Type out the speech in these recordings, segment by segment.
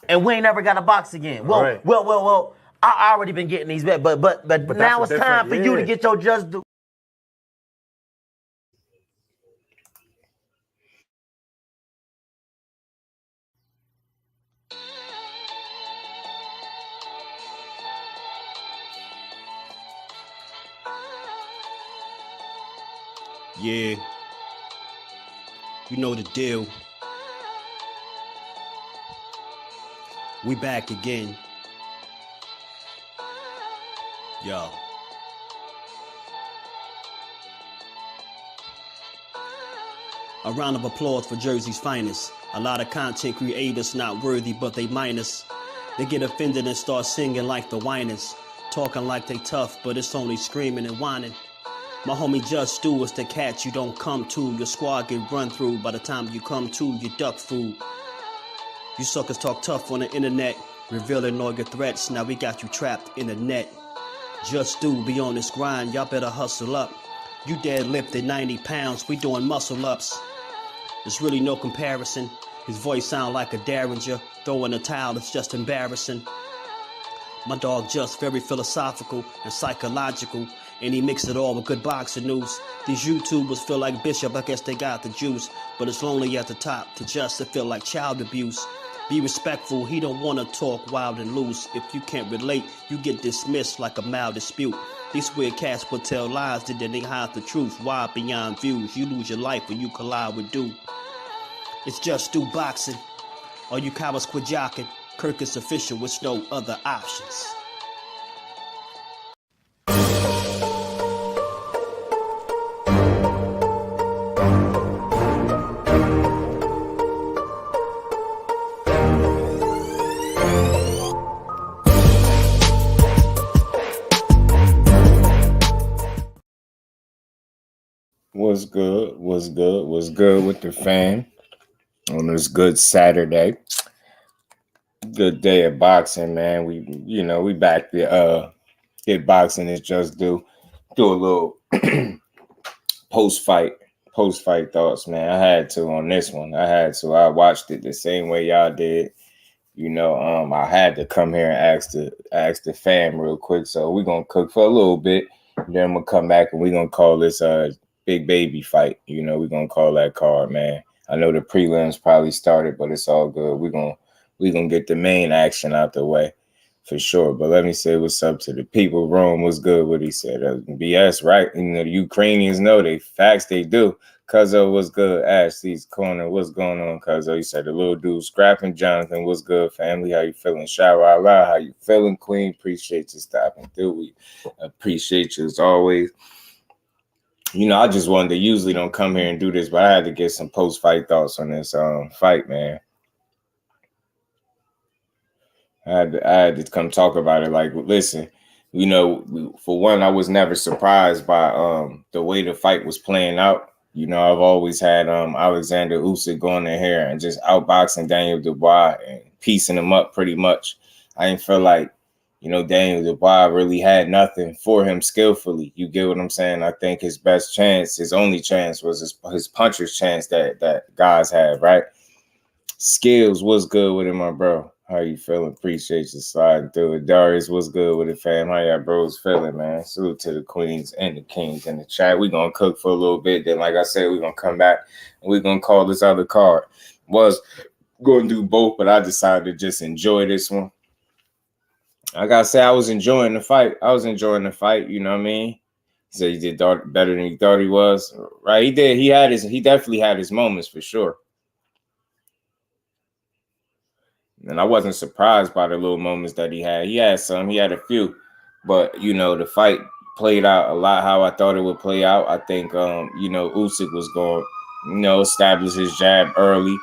and we ain't never got to box again. Well. I already been getting these bets, but now it's time for you to get your just due. Yeah, you know the deal. We back again. Yo. A round of applause for Jersey's finest. A lot of content creators not worthy, but they minus. They get offended and start singing like the whiners. Talking like they tough, but it's only screaming and whining. My homie JusDueBoxing is the cat you don't come to. Your squad get run through. By the time you come to, you duck food. You suckers talk tough on the internet, revealing all your threats. Now we got you trapped in the net. JusDueBoxing be on this grind, y'all better hustle up. You deadlifted 90 pounds, we doing muscle ups. There's really no comparison. His voice sound like a derringer. Throwing a towel, it's just embarrassing. My dog Just very philosophical and psychological, and he mixed it all with good boxing news. These YouTubers feel like Bishop, I guess they got the juice, but it's lonely at the top to Just to feel like child abuse. Be respectful, he don't wanna talk wild and loose. If you can't relate, you get dismissed like a mild dispute. These weird cats will tell lies that they hide the truth. Why beyond views? You lose your life when you collide with dude. It's JusDueBoxing. All you cowards quit jocking. Kirk is official with no other options. What's good? What's good? What's good with the fam on this good Saturday? Good day of boxing, man. We back to hit boxing is just do a little post-fight thoughts, man. I had to on this one. I watched it the same way y'all did. I had to come here and ask the fam real quick. So we're gonna cook for a little bit, then we'll come back and we're gonna call this big baby fight. We're gonna call that card, man. I know the prelims probably started, but it's all good. We're gonna get the main action out the way for sure. But let me say what's up to the people. Rome was good what he said. BS, right? The Ukrainians know they facts, they do. Cuzzo was good. Ashley's corner, what's going on, Cuzzo? He said the little dude scrapping. Jonathan, what's good, family? How you feeling? Shower out loud. How you feeling, Queen? Appreciate you stopping through. We appreciate you as always. I just wanted to usually don't come here and do this, but I had to get some post-fight thoughts on this fight, man. I had to come talk about it. Like, listen, for one, I was never surprised by the way the fight was playing out. I've always had Oleksandr Uysk going in here and just outboxing Daniel Dubois and piecing him up pretty much. I didn't feel like Daniel Dubois really had nothing for him skillfully. You get what I'm saying? I think his best chance, his only chance was his puncher's chance that guys have, right? Skills was good with him, my bro. How you feeling? Appreciate you sliding through it. Darius, what's good with it, fam? How y'all bros feeling, man? Salute to the queens and the kings in the chat. We're going to cook for a little bit. Then, like I said, we're going to come back and we're going to call this other card. Was going to do both, but I decided to just enjoy this one. Like I said, I was enjoying the fight. You know what I mean? He said he did better than he thought he was. Right? He did. He definitely had his moments for sure. And I wasn't surprised by the little moments that he had. He had some. He had a few. But, the fight played out a lot how I thought it would play out. I think, Usyk was going, establish his jab early.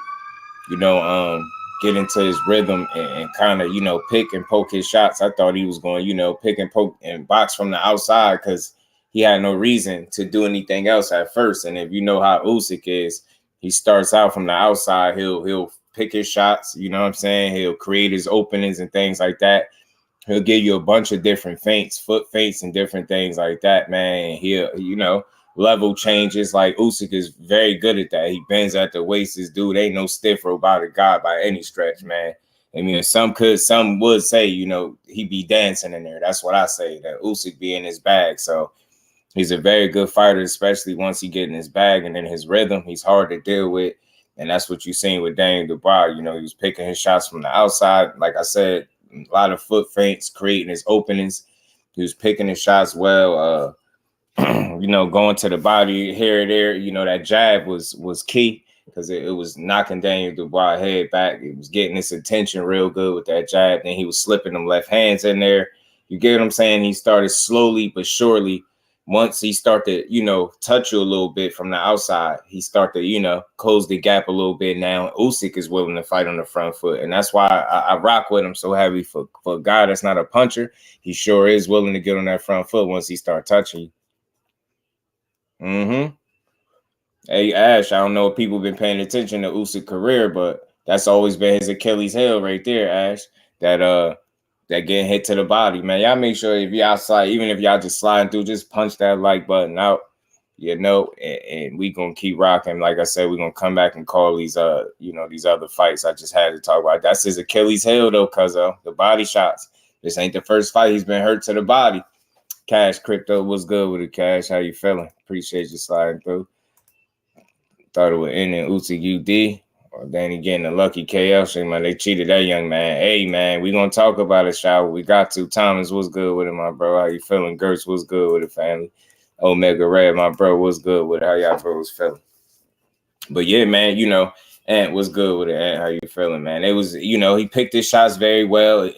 Get into his rhythm and kind of, pick and poke his shots. I thought he was going, pick and poke and box from the outside because he had no reason to do anything else at first. And if you know how Usyk is, he starts out from the outside. He'll pick his shots. You know what I'm saying? He'll create his openings and things like that. He'll give you a bunch of different feints, foot feints and different things like that, man. He'll, level changes. Like Usyk is very good at that. He bends at the waist. This dude ain't no stiff robotic guy by any stretch, man. I mean, some would say, you know, he be dancing in there. That's what I say, that Usyk be in his bag. So he's a very good fighter, especially once he get in his bag and in his rhythm. He's hard to deal with. And that's what you've seen with Daniel Dubois. You know, he was picking his shots from the outside. Like I said, a lot of foot feints, creating his openings. He was picking his shots well. You know, going to the body here or there. You know, that jab was key, because it was knocking Daniel Dubois' head back. It was getting his attention real good with that jab. Then he was slipping them left hands in there. You get what I'm saying? He started slowly but surely. Once he started, you know, touch you a little bit from the outside, he started, you know, close the gap a little bit. Now Usyk is willing to fight on the front foot. And that's why I rock with him so heavy. For a guy that's not a puncher, he sure is willing to get on that front foot once he starts touching you. Hey, Ash, I don't know if people been paying attention to Usyk's career, but that's always been his Achilles heel right there, Ash. That getting hit to the body, man. Y'all make sure if y'all outside, even if y'all just sliding through, just punch that like button out, you know, and we gonna keep rocking. Like I said, we're gonna come back and call these you know, these other fights I just had to talk about. That's his Achilles heel though, cuz the body shots. This ain't the first fight he's been hurt to the body. Cash Crypto, what's good with it, Cash? How you feeling? Appreciate you sliding through. Thought it would end in Usyk UD. Or then again, the lucky KL shit, man. They cheated that young man. Hey, man, we gonna talk about it, shall we? Got to. Thomas, what's good with it, my bro? How you feeling? Gertz, what's good with it, family? Omega Red, my bro, what's good with it? How y'all bros feeling? But yeah, man, you know, Ant, what's good with it? Ant, how you feeling, man? It was, you know, he picked his shots very well.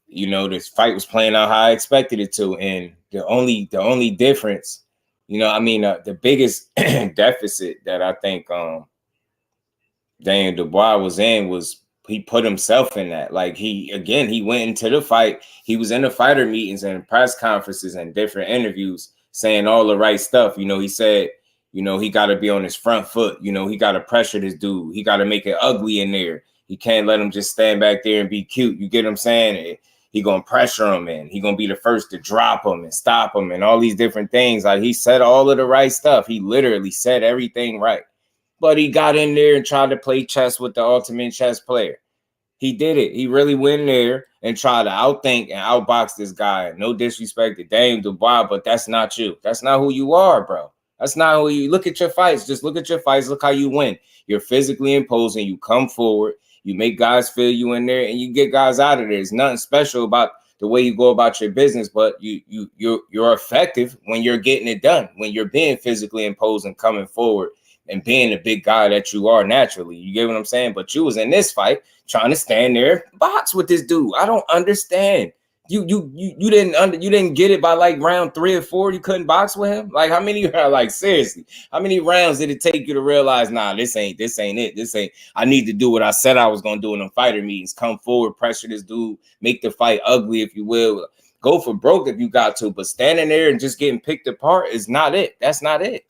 You know, this fight was playing out how I expected it to, and the only difference, you know, I mean, the biggest deficit that I think Daniel Dubois was in was he put himself in that. Like he went into the fight. He was in the fighter meetings and press conferences and different interviews saying all the right stuff. You know, he said, you know, he got to be on his front foot. You know, he got to pressure this dude. He got to make it ugly in there. He can't let him just stand back there and be cute. You get what I'm saying? He going to pressure him, and he going to be the first to drop him and stop him and all these different things. Like he said all of the right stuff. He literally said everything right. But he got in there and tried to play chess with the ultimate chess player. He did it. He really went in there and tried to outthink and outbox this guy. No disrespect to Daniel Dubois, but that's not you. That's not who you are, bro. That's not who you. Look at your fights. Just look at your fights. Look how you win. You're physically imposing. You come forward. You make guys feel you in there, and you get guys out of there. There's nothing special about the way you go about your business, but you're effective when you're getting it done. When you're being physically imposing, coming forward, and being the big guy that you are naturally. You get what I'm saying? But you was in this fight trying to stand there, box with this dude. I don't understand. You didn't get it by like round 3 or 4. You couldn't box with him. Like how many? Like seriously, how many rounds did it take you to realize? Nah, this ain't it. This ain't. I need to do what I said I was gonna do in them fighter meetings. Come forward, pressure this dude, make the fight ugly if you will. Go for broke if you got to, but standing there and just getting picked apart is not it. That's not it.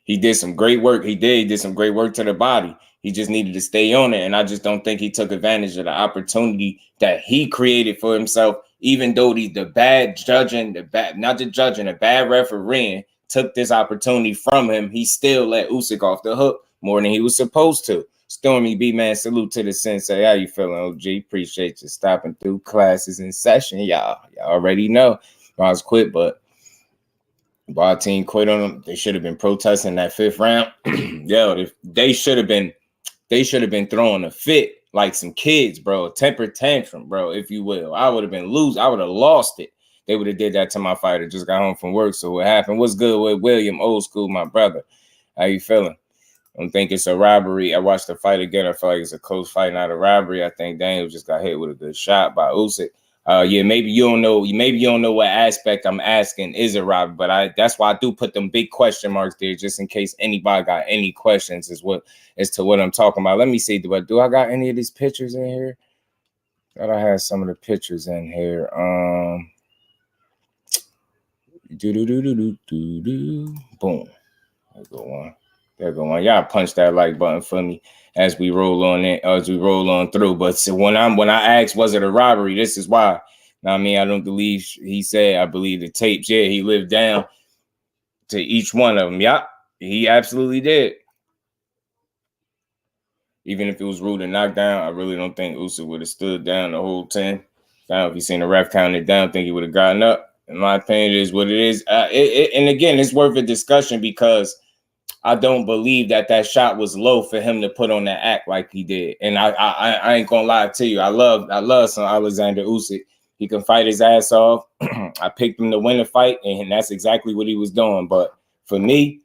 He did some great work. He did some great work to the body. He just needed to stay on it. And I just don't think he took advantage of the opportunity that he created for himself, even though the bad refereeing took this opportunity from him. He still let Usyk off the hook more than he was supposed to. Stormy B, man, salute to the sensei. How you feeling, OG? Appreciate you stopping through. Classes in session. Y'all already know. I was quit, but our team quit on them. They should have been protesting that 5th round. Yo, they should have been throwing a fit like some kids, bro. A temper tantrum, bro, if you will. I would have been I would have lost it. They would have did that to my fighter. Just got home from work. So what happened? What's good with William? Old school, my brother. How you feeling? I don't think it's a robbery. I watched the fight again. I feel like it's a close fight, not a robbery. I think Daniel just got hit with a good shot by Usyk. Yeah, maybe you don't know. Maybe you don't know what aspect I'm asking is a robbery, but that's why I do put them big question marks there, just in case anybody got any questions as to what I'm talking about. Let me see. Do I got any of these pictures in here? Thought I had some of the pictures in here. Boom. There go one. Y'all punch that like button for me as we roll on through. But so when I asked, was it a robbery? This is why. Now, I mean, I don't believe he said. I believe the tapes. Yeah, he lived down to each one of them. Yeah, he absolutely did. Even if it was ruled a knockdown, I really don't think Usyk would have stood down the whole 10. Now, if you seen the ref count it down, I think he would have gotten up. In my opinion, it is what it is. And again, it's worth a discussion because I don't believe that shot was low for him to put on that act like he did. And I ain't gonna lie to you. I love some Oleksandr Usyk. He can fight his ass off. I picked him to win the fight, and that's exactly what he was doing. But for me,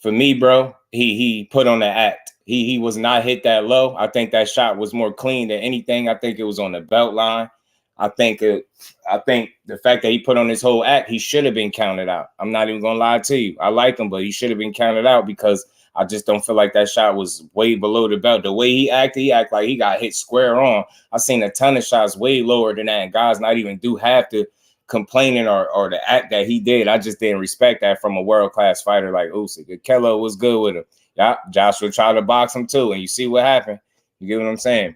bro, he put on the act. He was not hit that low. I think that shot was more clean than anything. I think it was on the belt line. I think the fact that he put on his whole act, he should have been counted out. I'm not even gonna lie to you. I like him, but he should have been counted out because I just don't feel like that shot was way below the belt. The way he acted like he got hit square on. I've seen a ton of shots way lower than that, and guys not even do have to complaining or the act that he did. I just didn't respect that from a world-class fighter like Usyk. Kello was good with him. Yeah, Joshua tried to box him too, and you see what happened. You get what I'm saying?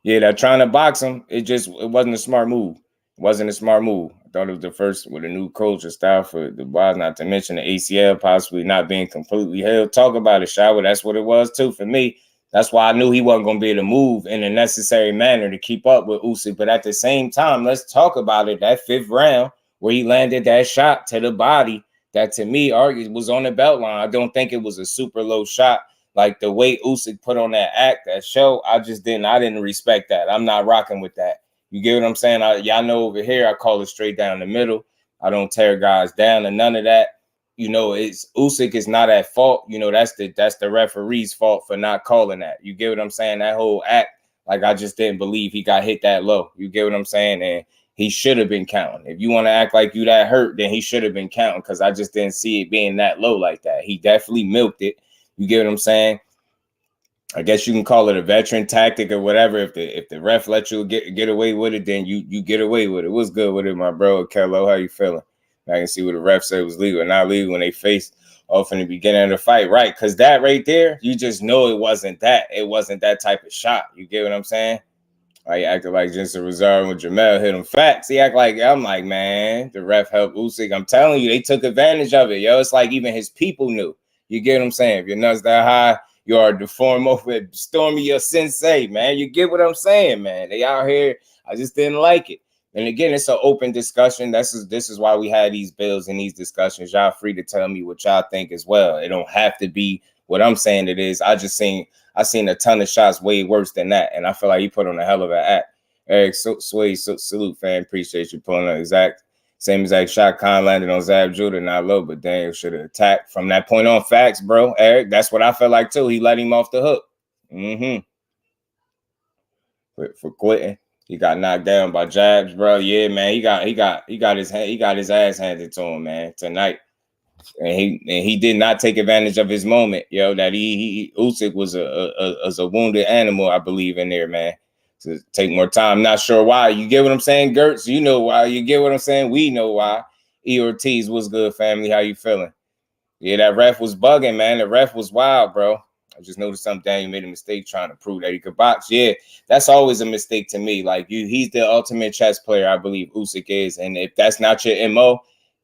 Yeah, that trying to box him, it wasn't a smart move. It wasn't a smart move. I thought it was the first with a new culture style for Dubois, not to mention the ACL possibly not being completely held. Talk about it, Shower. That's what it was too for me. That's why I knew he wasn't going to be able to move in a necessary manner to keep up with Usyk. But at the same time, let's talk about it. That 5th round where he landed that shot to the body that to me argued was on the belt line. I don't think it was a super low shot. Like the way Usyk put on that act, that show, I didn't respect that. I'm not rocking with that. You get what I'm saying? Y'all know over here, I call it straight down the middle. I don't tear guys down and none of that. You know, it's Usyk is not at fault. You know, that's the referee's fault for not calling that. You get what I'm saying? That whole act, like I just didn't believe he got hit that low. You get what I'm saying? And he should have been counting. If you want to act like you that hurt, then he should have been counting because I just didn't see it being that low like that. He definitely milked it. You get what I'm saying? I guess you can call it a veteran tactic or whatever. If the ref let you get away with it, then you get away with it. What's good with it, my bro? Kello, how you feeling? I can see what the ref said was legal or not legal when they faced off in the beginning of the fight, right? Because that right there, you just know it wasn't that. It wasn't that type of shot. You get what I'm saying? Like acted like Jensen Reserve when Jamel hit him. Facts. He act like I'm like, man, the ref helped Usyk. I'm telling you, they took advantage of it, yo. It's like even his people knew. You get what I'm saying? If your nuts that high, you are deformed over Stormy your sensei, man. You get what I'm saying, man. They out here. I just didn't like it. And again, it's an open discussion. This is why we had these bills and these discussions. Y'all free to tell me what y'all think as well. It don't have to be what I'm saying it is. I seen a ton of shots way worse than that. And I feel like he put on a hell of an act. Eric Sway, salute, fan. Appreciate you pulling up same exact shot Khan landed on Zab Judah, not low, but Daniel should have attacked from that point on. Facts, bro. Eric, that's what I felt like too. He let him off the hook. For quitting. He got knocked down by jabs, bro. Yeah, man. He got his ass handed to him, man, tonight. And he did not take advantage of his moment, yo. That Usyk was a wounded animal, I believe, in there, man. To take more time. Not sure why. You get what I'm saying, Gertz? You know why. You get what I'm saying? We know why. E Ortiz, what's good, family? How you feeling? Yeah, that ref was bugging, man. The ref was wild, bro. I just noticed something. Daniel made a mistake trying to prove that he could box. Yeah, that's always a mistake to me. Like he's the ultimate chess player, I believe Usyk is. And if that's not your MO,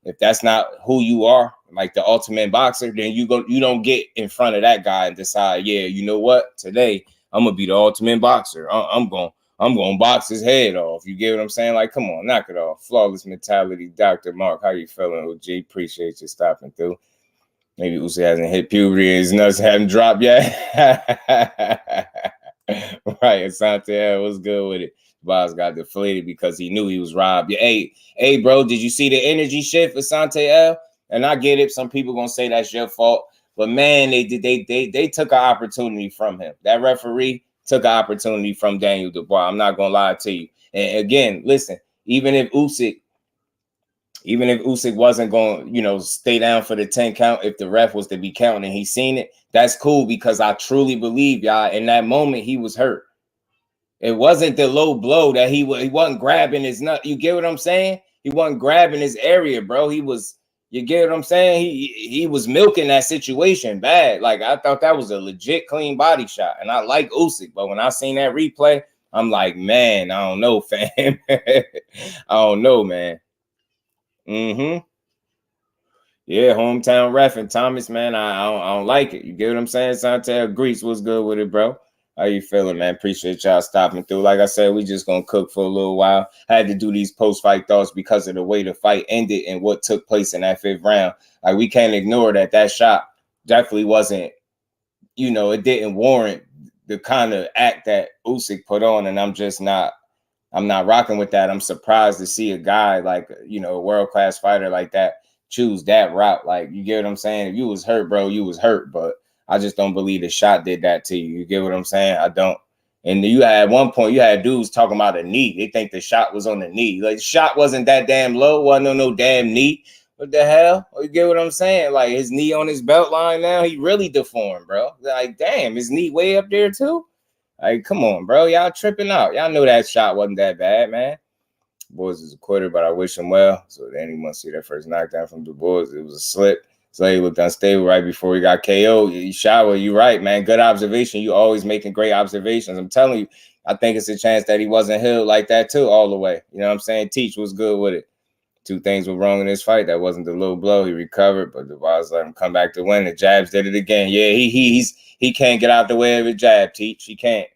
if that's not who you are, like the ultimate boxer, then you don't get in front of that guy and decide, yeah, you know what? Today I'm gonna be the ultimate boxer. I'm gonna box his head off. You get what I'm saying? Like, come on, knock it off. Flawless mentality, Dr. Mark. How you feeling, OG? Appreciate you stopping through. Maybe Usyk hasn't hit puberty and his nuts haven't dropped yet. Right, Asante was good with it. Boss got deflated because he knew he was robbed. Yeah, hey, bro, did you see the energy shift, Asante L? And I get it. Some people gonna say that's your fault, but man, they took an opportunity from him. That referee took an opportunity from Daniel Dubois. I'm not gonna lie to you. And again, listen, even if Usyk wasn't going to, stay down for the 10 count, if the ref was to be counting and he seen it, that's cool because I truly believe, y'all, in that moment he was hurt. It wasn't the low blow that he wasn't grabbing his nut. You get what I'm saying? He wasn't grabbing his area, bro. You get what I'm saying? He was milking that situation bad. Like, I thought that was a legit clean body shot. And I like Usyk, but when I seen that replay, I'm like, man, I don't know, fam. I don't know, man. Yeah, hometown ref and Thomas, man, I don't like it. You get what I'm saying? Santel Grease, what's good with it, bro? How you feeling, man? Appreciate y'all stopping through. Like I said, we just gonna cook for a little while. Had to do these post-fight thoughts because of the way the fight ended and what took place in that 5th round. Like, we can't ignore that shot definitely wasn't, it didn't warrant the kind of act that Usyk put on, and I'm not rocking with that. I'm surprised to see a guy like, a world-class fighter like that choose that route. Like, you get what I'm saying? If you was hurt, bro, you was hurt. But I just don't believe the shot did that to you. You get what I'm saying? I don't. And at one point, you had dudes talking about a knee. They think the shot was on the knee. Like, the shot wasn't that damn low. Wasn't no damn knee. What the hell? You get what I'm saying? Like, his knee on his belt line now, he really deformed, bro. Like, damn, his knee way up there too? Like, come on, bro. Y'all tripping out. Y'all know that shot wasn't that bad, man. Boys is a quitter, but I wish him well. So then he must see that first knockdown from Dubois. It was a slip. So he looked unstable right before he got KO'd. You shower, you right, man. Good observation. You always making great observations. I'm telling you, I think it's a chance that he wasn't healed like that too all the way. You know what I'm saying? Teach was good with it. 2 things were wrong in this fight. That wasn't the low blow. He recovered, but Dubois let him come back to win. The jabs did it again. Yeah, he can't get out the way of a jab, Teach. He can't.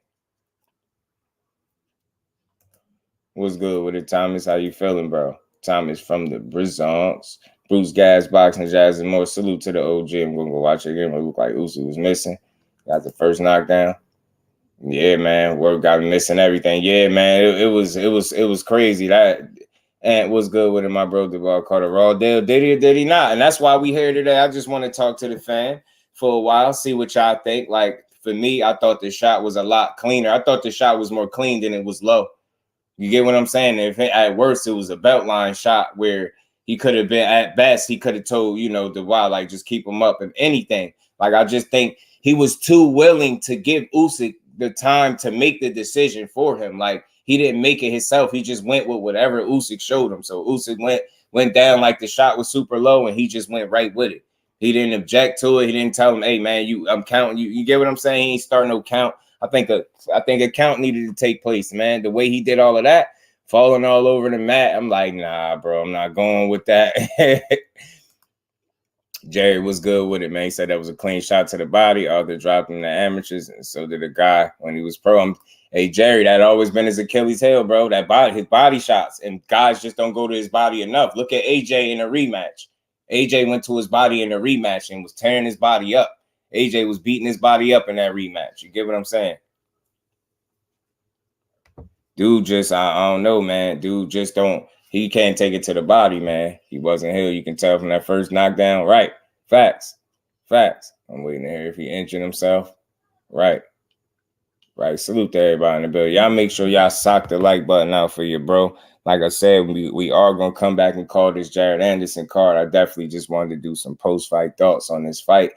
What's good with it, Thomas? How you feeling, bro? Thomas from the Brizonks. Bruce Gas, Boxing, Jazz, and more. Salute to the OG. I'm going to go watch it again. It looked like Usyk was missing. Got the first knockdown. Yeah, man. Word got me missing everything. Yeah, man. It was crazy. That and what's good with it, my bro? Dubois caught a raw deal. Did he or did he not? And that's why we here today. I just want to talk to the fan for a while, see what y'all think. Like, for me, I thought the shot was a lot cleaner. I thought the shot was more clean than it was low. You get what I'm saying? If at worst it was a belt line shot where he could have been, at best, he could have told, Dubois, like, just keep him up, if anything. Like, I just think he was too willing to give Usyk the time to make the decision for him. Like, he didn't make it himself. He just went with whatever Usyk showed him. So Usyk went down like the shot was super low, and he just went right with it. He didn't object to it. He didn't tell him, hey, man, I'm counting you. You get what I'm saying? He ain't starting no count. I think a count needed to take place, man. The way he did all of that, falling all over the mat, I'm like, nah, bro, I'm not going with that. Jerry was good with it, man. He said that was a clean shot to the body. Arthur dropped him the amateurs, and so did a guy when he was pro. Hey, Jerry, that always been his Achilles heel, bro. His body shots, and guys just don't go to his body enough. Look at AJ in a rematch. AJ went to his body in a rematch and was tearing his body up. AJ was beating his body up in that rematch. You get what I'm saying? Dude just, I don't know, man. Dude just he can't take it to the body, man. He wasn't healed. You can tell from that first knockdown. Right. Facts. I'm waiting to hear if he injured himself. Right. Salute to everybody in the building. Y'all make sure y'all sock the like button out for you, bro. Like I said, we are going to come back and call this Jared Anderson card. I definitely just wanted to do some post-fight thoughts on this fight,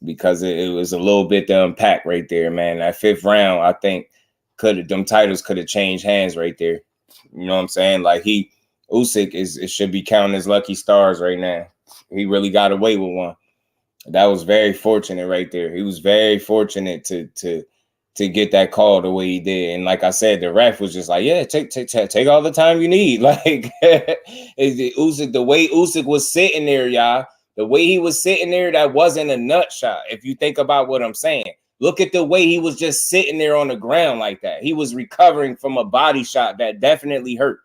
because it was a little bit to unpack right there, man. That 5th round, I think them titles could have changed hands right there. You know what I'm saying? Like, Usyk should be counting his lucky stars right now. He really got away with one. That was very fortunate right there. He was very fortunate to get that call the way he did. And like I said, the ref was just like, yeah, take all the time you need. Like, Usyk, the way Usyk was sitting there, y'all. The way he was sitting there, that wasn't a nut shot. If you think about what I'm saying, look at the way he was just sitting there on the ground like that. He was recovering from a body shot that definitely hurt.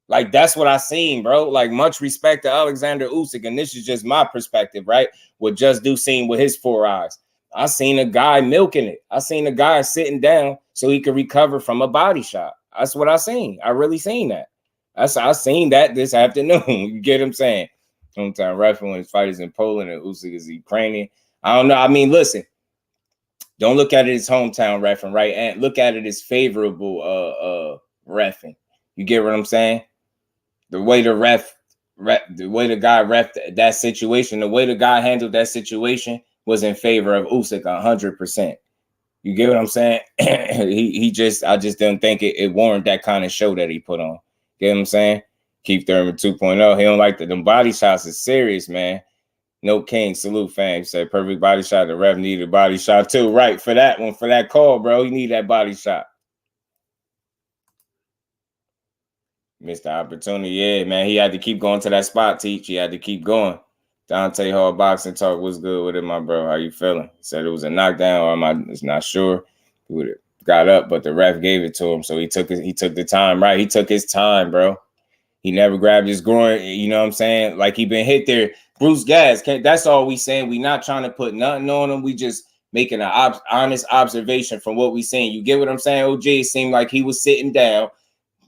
Like, that's what I seen, bro. Like, much respect to Oleksandr Uysk, and this is just my perspective, right? What JusDue seen with his 4 eyes. I seen a guy milking it. I seen a guy sitting down so he could recover from a body shot. That's what I seen. I really seen that. I seen that this afternoon. You get what I'm saying? Hometown referee when his fight is in Poland and Usyk is Ukrainian. I don't know. I mean, listen, don't look at it as hometown reffing, right? And look at it as favorable reffing. You get what I'm saying? The way the guy reffed that situation, the way the guy handled that situation was in favor of Usyk 100%. You get what I'm saying? I just didn't think it warranted that kind of show that he put on. Get what I'm saying? Keith Thurman 2.0. He don't like them body shots is serious, man. No King, salute fam. He said perfect body shot. The ref needed a body shot too. Right, for that one, for that call, bro. He need that body shot. Missed the opportunity. Yeah, man. He had to keep going to that spot, Teach. He had to keep going. Dante Hall Boxing Talk. What's good with it, my bro? How you feeling? He said it was a knockdown, or am I not sure? He would have got up, but the ref gave it to him. So he took the time, right? He took his time, bro. He never grabbed his groin. You know what I'm saying? Like he been hit there. Bruce Gas, that's all we saying. We not trying to put nothing on him. We just making an honest observation from what we saying. You get what I'm saying, OG? It seemed like he was sitting down,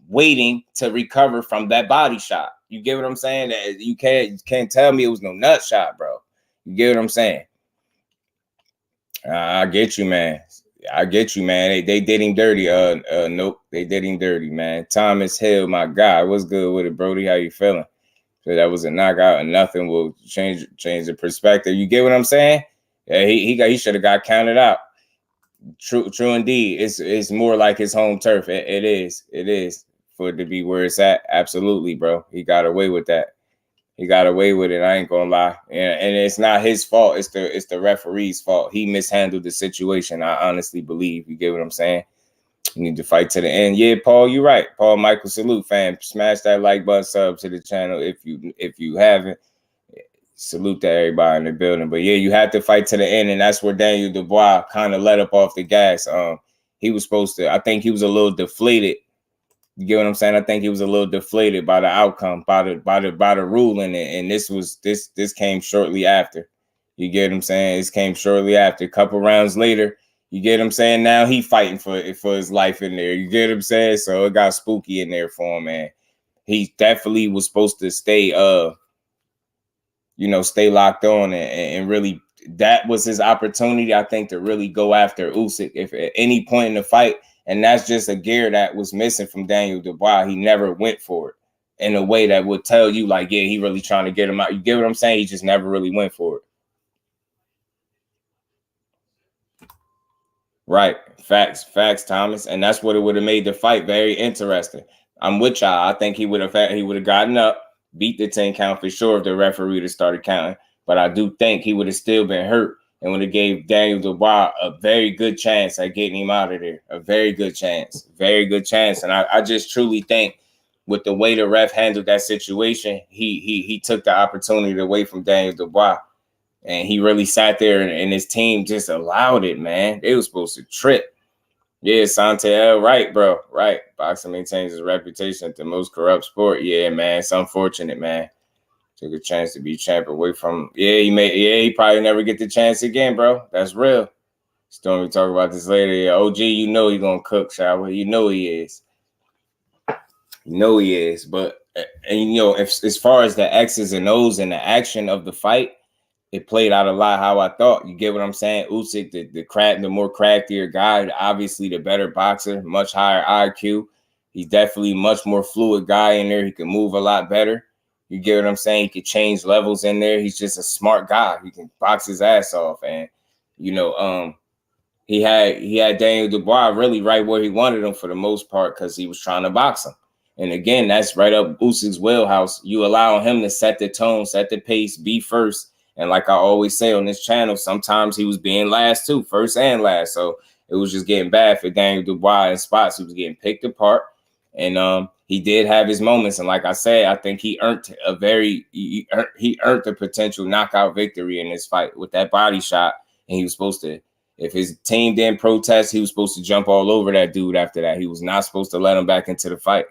waiting to recover from that body shot. You get what I'm saying? You can't tell me it was no nut shot, bro. You get what I'm saying? I get you, man. I get you, man. They did him dirty. Nope, they did him dirty, man. Thomas Hill, my guy. What's good with it, Brody? How you feeling? So that was a knockout, and nothing will change the perspective. You get what I'm saying? Yeah, he should have got counted out. True indeed. It's more like his home turf. It is for it to be where it's at. Absolutely, bro. He got away with that. He got away with it. I ain't gonna lie. And it's not his fault. It's the referee's fault. He mishandled the situation. I honestly believe. You get what I'm saying? You need to fight to the end. Yeah, Paul, you're right. Paul Michael, salute, fam. Smash that like button, sub to the channel if you haven't. Salute to everybody in the building. But yeah, you have to fight to the end, and that's where Daniel Dubois kind of let up off the gas. He was supposed to. I think he was a little deflated. You get what I'm saying? I think he was a little deflated by the outcome, by the ruling, and this came shortly after. You get what I'm saying? This came shortly after. A couple rounds later, you get what I'm saying? Now he fighting for his life in there. You get what I'm saying? So it got spooky in there for him, man. He definitely was supposed to stay stay locked on and really, that was his opportunity, I think, to really go after Usyk if at any point in the fight. And that's just a gear that was missing from Daniel Dubois. He never went for it in a way that would tell you, like, yeah, he really trying to get him out. You get what I'm saying? He just never really went for it. Right. Facts, Thomas. And that's what it would have made the fight very interesting. I'm with y'all. I think he would have gotten up, beat the 10 count for sure if the referee would have started counting. But I do think he would have still been hurt and would have gave Daniel Dubois a very good chance at getting him out of there. A very good chance. Very good chance. And I just truly think with the way the ref handled that situation, he took the opportunity away from Daniel Dubois. And he really sat there and his team just allowed it, man. They were supposed to trip. Yeah, Santel, right, bro. Right. Boxing maintains its reputation as the most corrupt sport. Yeah, man. It's unfortunate, man. Took a chance to be champ away from. He probably never get the chance again, bro. That's real. Stormy talk about this later. Yeah, OG, you know he gonna cook, Shower. You know he is. You know he is. But as far as the X's and O's and the action of the fight, it played out a lot how I thought. You get what I'm saying? Usyk, the more craftier guy, obviously the better boxer, much higher IQ. He's definitely much more fluid guy in there. He can move a lot better. You get what I'm saying? He could change levels in there. He's just a smart guy. He can box his ass off. And, he had Daniel Dubois really right where he wanted him for the most part because he was trying to box him. And again, that's right up Usyk's wheelhouse. You allow him to set the tone, set the pace, be first. And like I always say on this channel, sometimes he was being last too, first and last. So it was just getting bad for Daniel Dubois in spots. He was getting picked apart. And he did have his moments. And like I said, I think he earned the potential knockout victory in this fight with that body shot. And he was supposed to, if his team didn't protest, he was supposed to jump all over that dude after that. He was not supposed to let him back into the fight.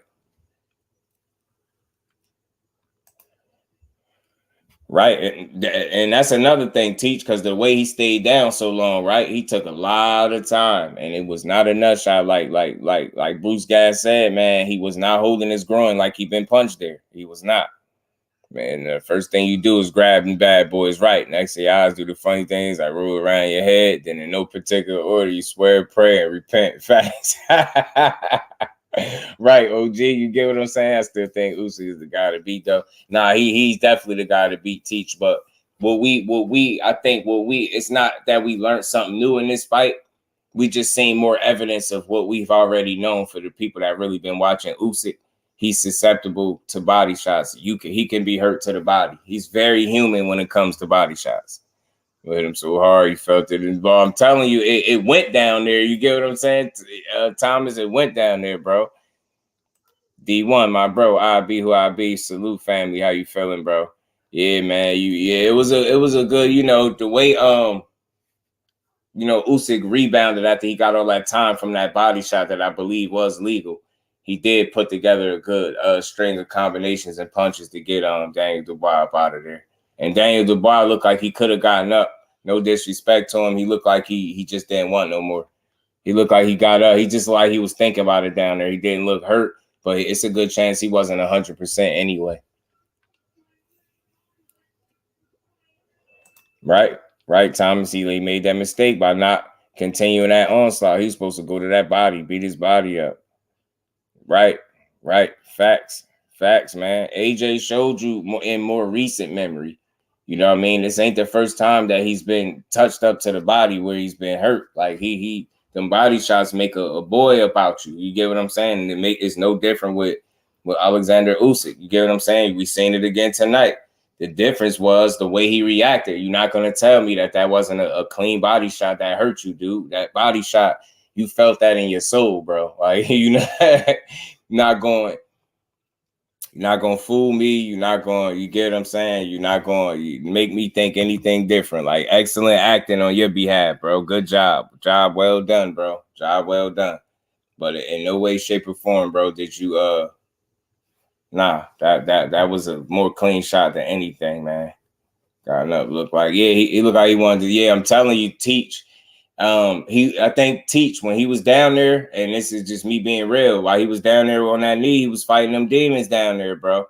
Right. And that's another thing, Teach, because the way he stayed down so long, right? He took a lot of time and it was not a nut shot. Like Bruce Gas said, man, he was not holding his groin like he'd been punched there. He was not. Man, the first thing you do is grab them bad boys right. Next to your eyes, do the funny things. I roll around your head. Then in no particular order, you swear, pray, and repent. Facts. Right, OG, you get what I'm saying? I still think Usyk is the guy to beat, though. Nah, he's definitely the guy to beat Teach. But it's not that we learned something new in this fight. We just seen more evidence of what we've already known for the people that really been watching Usyk. He's susceptible to body shots. He can be hurt to the body. He's very human when it comes to body shots. You hit him so hard, you felt it in the ball. I'm telling you, it went down there. You get what I'm saying? Thomas, it went down there, bro. D1, my bro, I be who I be. Salute, family. How you feeling, bro? Yeah, man. It was a good, the way Usyk rebounded after he got all that time from that body shot that I believe was legal. He did put together a good string of combinations and punches to get Daniel Dubois up out of there. And Daniel Dubois looked like he could have gotten up. No disrespect to him. He looked like he just didn't want no more. He looked like he got up. He just like he was thinking about it down there. He didn't look hurt, but it's a good chance he wasn't 100% anyway. Right, Thomas. He made that mistake by not continuing that onslaught. He's supposed to go to that body, beat his body up. Right. Facts, man. AJ showed you in more recent memory. You know what I mean? This ain't the first time that he's been touched up to the body where he's been hurt. Like them body shots make a boy about you. You get what I'm saying? And it's no different with Oleksandr Uysk. You get what I'm saying? We seen it again tonight. The difference was the way he reacted. You're not going to tell me that wasn't a clean body shot that hurt you, dude. That body shot, you felt that in your soul, bro. Like, you're not going to fool me. You get what I'm saying? You're not going to make me think anything different. Like, excellent acting on your behalf, bro. Good job. Job well done, bro. Job well done. But in no way, shape, or form, bro, did you nah, that was a more clean shot than anything, man. Got up, looked like, he looked like he wanted to. Yeah, I'm telling you, Teach. I think Teach, when he was down there, and this is just me being real, while he was down there on that knee, he was fighting them demons down there, bro.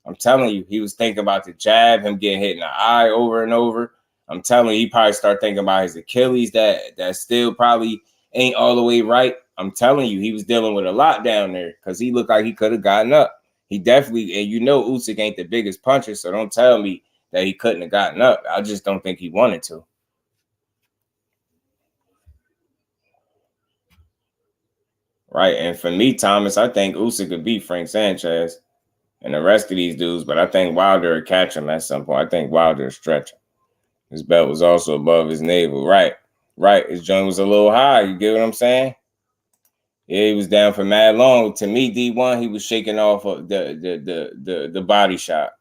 I'm telling you, he was thinking about the jab, him getting hit in the eye over and over. I'm telling you, he probably started thinking about his Achilles that still probably ain't all the way right. I'm telling you, he was dealing with a lot down there because he looked like he could have gotten up. He definitely, and Usyk ain't the biggest puncher, so don't tell me that he couldn't have gotten up. I just don't think he wanted to. Right, and for me, Thomas, I think Usyk could beat Frank Sanchez and the rest of these dudes, but I think Wilder would catch him at some point. I think Wilder would stretch him. His belt was also above his navel. Right. His joint was a little high. You get what I'm saying? Yeah, he was down for mad long. To me, D1, he was shaking off of the body shot.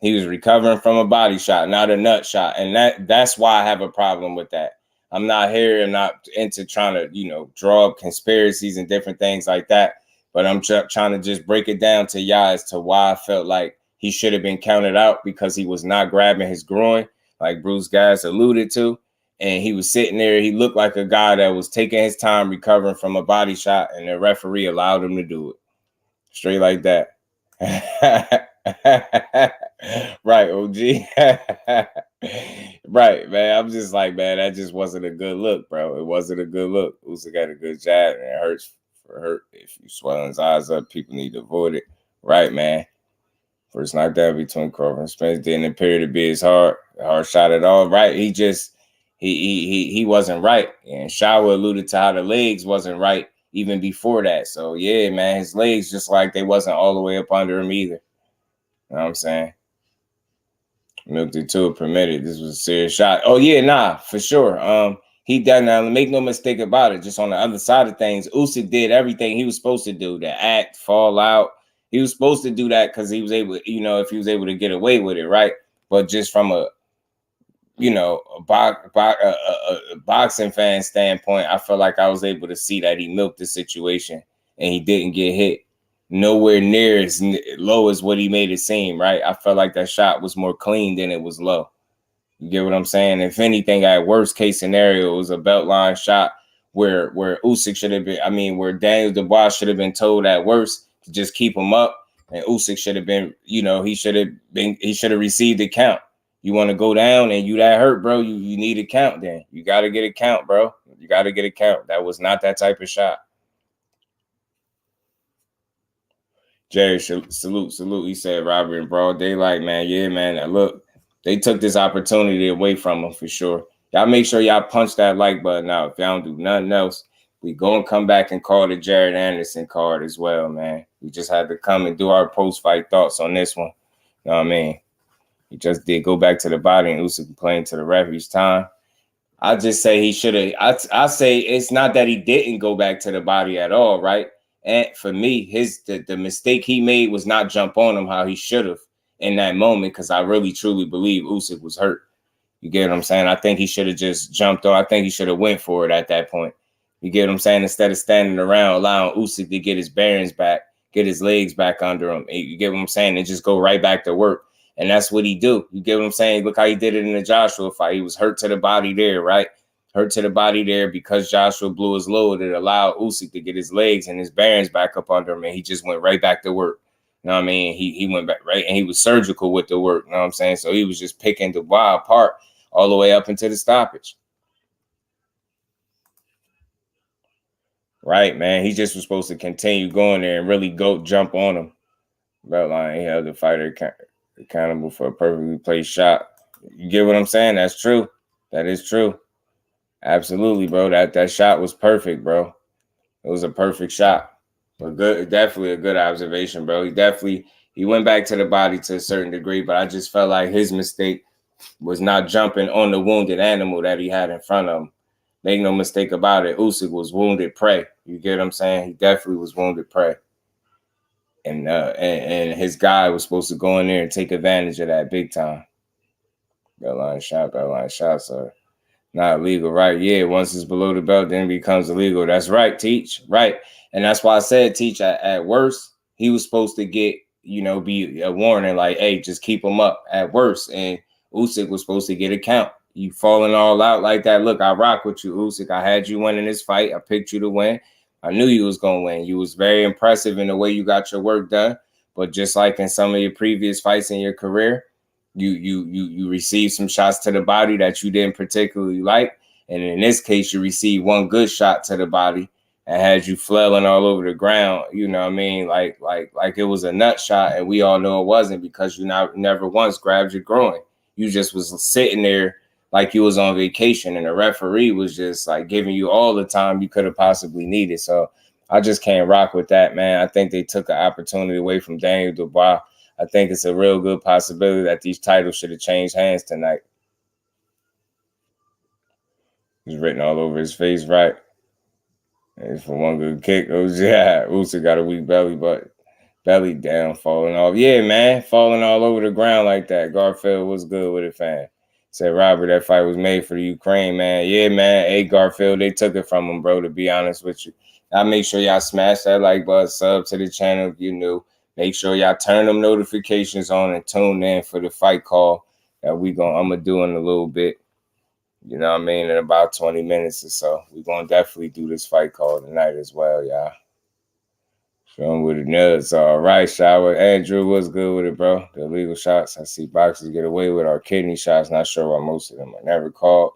He was recovering from a body shot, not a nut shot. And that's why I have a problem with that. I'm not into trying to, draw up conspiracies and different things like that. But I'm trying to just break it down to y'all as to why I felt like he should have been counted out because he was not grabbing his groin, like Bruce Gass alluded to. And he was sitting there. He looked like a guy that was taking his time recovering from a body shot, and the referee allowed him to do it. Straight like that. Right, OG. Right, man. I'm just like, man, that just wasn't a good look, bro. It wasn't a good look. Usyk got a good jab, and it hurts for hurt. If you swelling his eyes up, people need to avoid it. Right, man. First knockdown between Crawford and Spence didn't appear to be his hard shot at all. Right, he wasn't right, and Shawa alluded to how the legs wasn't right even before that. So yeah, man, his legs just like they wasn't all the way up under him either. You know what I'm saying? Milked it to it permitted. This was a serious shot. Oh yeah, nah, for sure. He done now. Make no mistake about it. Just on the other side of things, Usyk did everything he was supposed to do. To act, fall out. He was supposed to do that because he was able, if he was able to get away with it, right? But just from a boxing fan standpoint, I felt like I was able to see that he milked the situation and he didn't get hit nowhere near as low as what he made it seem, right? I felt like that shot was more clean than it was low. You get what I'm saying? If anything, at worst case scenario, it was a belt line shot where Usyk should have been, where Daniel Dubois should have been told at worst to just keep him up, and Usyk should have been, he should have received a count. You want to go down and you that hurt, bro, you need a count then. You got to get a count, bro. You got to get a count. That was not that type of shot. Jerry, salute. He said, Robert, in broad daylight, man. Yeah, man. Look, they took this opportunity away from him for sure. Y'all make sure y'all punch that like button out. If y'all don't do nothing else, we go and come back and call the Jared Anderson card as well, man. We just had to come and do our post-fight thoughts on this one. You know what I mean? He just did go back to the body and Usyk complained to the ref each time. I just say he should have. I say it's not that he didn't go back to the body at all, right? And for me, the mistake he made was not jump on him how he should have. in that moment because I really truly believe Usyk was hurt. You get what I'm saying? I think he should have just jumped on. I think he should have went for it at that point. You get what I'm saying? Instead of standing around allowing Usyk to get his bearings back, get his legs back under him. You get what I'm saying? And just go right back to work. And that's what he do. You get what I'm saying? Look how he did it in the Joshua fight. He was hurt to the body there, right? Hurt to the body there because Joshua blew his load. It allowed Usyk to get his legs and his bearings back up under him. And he just went right back to work. You know what I mean? He went back, right? And he was surgical with the work. You know what I'm saying? So he was just picking Dubois apart all the way up into the stoppage. Right, man. He just was supposed to continue going there and really go jump on him. Beltline, he held the fighter accountable for a perfectly placed shot. You get what I'm saying? That's true. That is true. Absolutely, bro. That shot was perfect, bro. It was a perfect shot. But good, definitely a good observation, bro. He went back to the body to a certain degree, but I just felt like his mistake was not jumping on the wounded animal that he had in front of him. Make no mistake about it. Usyk was wounded prey. You get what I'm saying? He definitely was wounded prey. And his guy was supposed to go in there and take advantage of that big time. Beltline shots are not illegal, right? Yeah, once it's below the belt, then it becomes illegal. That's right, Teach. Right. And that's why I said, Teach, at worst, he was supposed to get, be a warning like, hey, just keep him up at worst. And Usyk was supposed to get a count. You falling all out like that. Look, I rock with you, Usyk. I had you winning this fight. I picked you to win. I knew you was going to win. You was very impressive in the way you got your work done. But just like in some of your previous fights in your career, you received some shots to the body that you didn't particularly like. And in this case, you received one good shot to the body and had you flailing all over the ground. You know what I mean? Like it was a nut shot. And we all know it wasn't because you never once grabbed your groin. You just was sitting there like you was on vacation, and the referee was just like giving you all the time you could have possibly needed. So I just can't rock with that, man. I think they took an opportunity away from Daniel Dubois. I think it's a real good possibility that these titles should have changed hands tonight. It's written all over his face, right? And for one good kick, Usyk got a weak belly, but belly down, falling off. Yeah, man, falling all over the ground like that. Garfield was good with it, fam. Said, Robert, that fight was made for the Ukraine, man. Yeah, man. Hey, Garfield, they took it from him, bro, to be honest with you. I'll make sure y'all smash that like button, sub to the channel if you're new. Make sure y'all turn them notifications on and tune in for the fight call that I'm going to do in a little bit. You know what I mean? In about 20 minutes or so. We're going to definitely do this fight call tonight as well, y'all. Show them with the nuts. All right, Shower. Andrew, what's good with it, bro? The illegal shots. I see boxers get away with our kidney shots. Not sure why most of them are never called.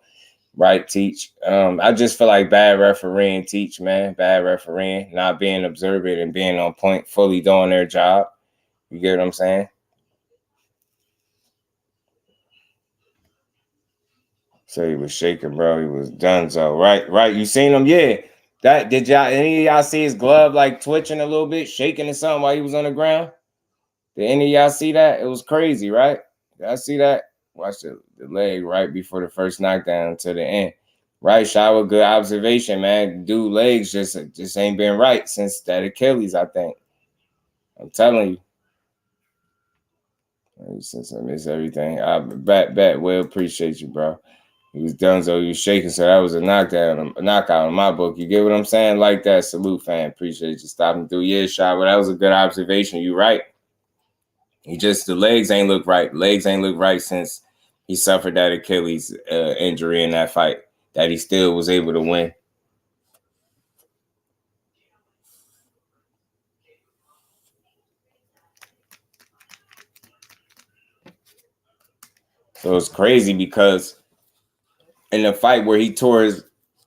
Right, Teach. I just feel like bad refereeing, Teach, man. Bad refereeing, not being observant and being on point, fully doing their job. You get what I'm saying? So he was shaking, bro. He was donezo. Right. You seen him? Yeah. Did any of y'all see his glove like twitching a little bit, shaking or something while he was on the ground? Did any of y'all see that? It was crazy, right? Did I see that? Watch the leg right before the first knockdown to the end. Right, Shower, good observation, man. Dude, legs just ain't been right since that Achilles, I think. I'm telling you. Since I miss everything. I bet. Well, appreciate you, bro. He was done, so he was shaking, so that was a knockout in my book. You get what I'm saying? Like that. Salute, fan. Appreciate you stopping through. Yeah, Shower, that was a good observation. You right. The legs ain't look right. Legs ain't look right since he suffered that Achilles injury in that fight that he still was able to win. So it's crazy because in the fight where he tore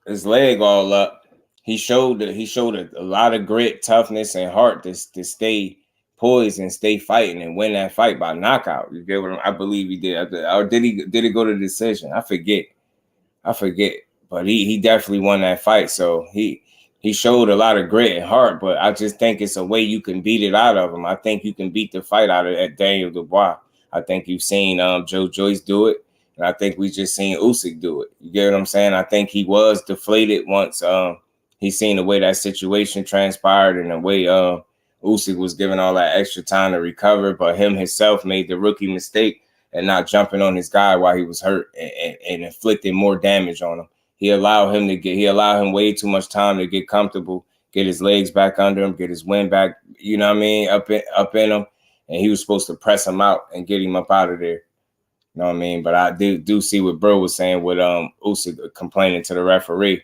his leg all up, he showed a lot of grit, toughness, and heart to stay poised and stay fighting and win that fight by knockout. You get what I believe he did. Or did it go to decision? I forget. But he definitely won that fight. So he showed a lot of grit and heart, but I just think it's a way you can beat it out of him. I think you can beat the fight out of Daniel Dubois. I think you've seen Joe Joyce do it, and I think we just seen Usyk do it. You get what I'm saying? I think he was deflated once he seen the way that situation transpired and the way Usyk was given all that extra time to recover, but him himself made the rookie mistake and not jumping on his guy while he was hurt and inflicting more damage on him. He allowed him way too much time to get comfortable, get his legs back under him, get his wind back, you know what I mean, up in him. And he was supposed to press him out and get him up out of there. You know what I mean? But I do see what bro was saying with Usyk complaining to the referee.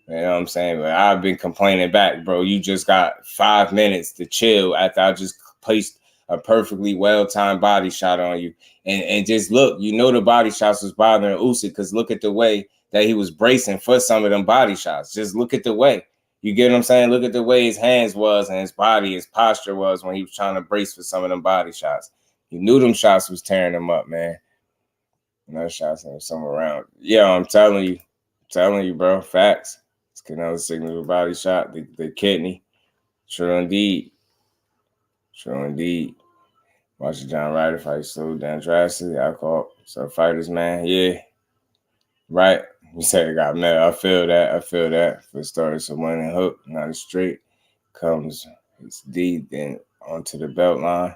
You know what I'm saying? But I've been complaining back, bro. You just got 5 minutes to chill after I just placed a perfectly well-timed body shot on you. And just look, you know the body shots was bothering Usyk because look at the way that he was bracing for some of them body shots. Just look at the way. You get what I'm saying? Look at the way his hands was and his body, his posture was when he was trying to brace for some of them body shots. He knew them shots was tearing him up, man. Another shots and somewhere around. Yeah, I'm telling you, bro. Facts. It's another signal of body shot, the kidney. Sure indeed. Watch the John Ryder fight slowed down drastically. Alcohol. So fighters, man. Yeah. Right. You said it got mad. I feel that. For starting some winning hook, not a straight. Comes it's deep, then onto the belt line.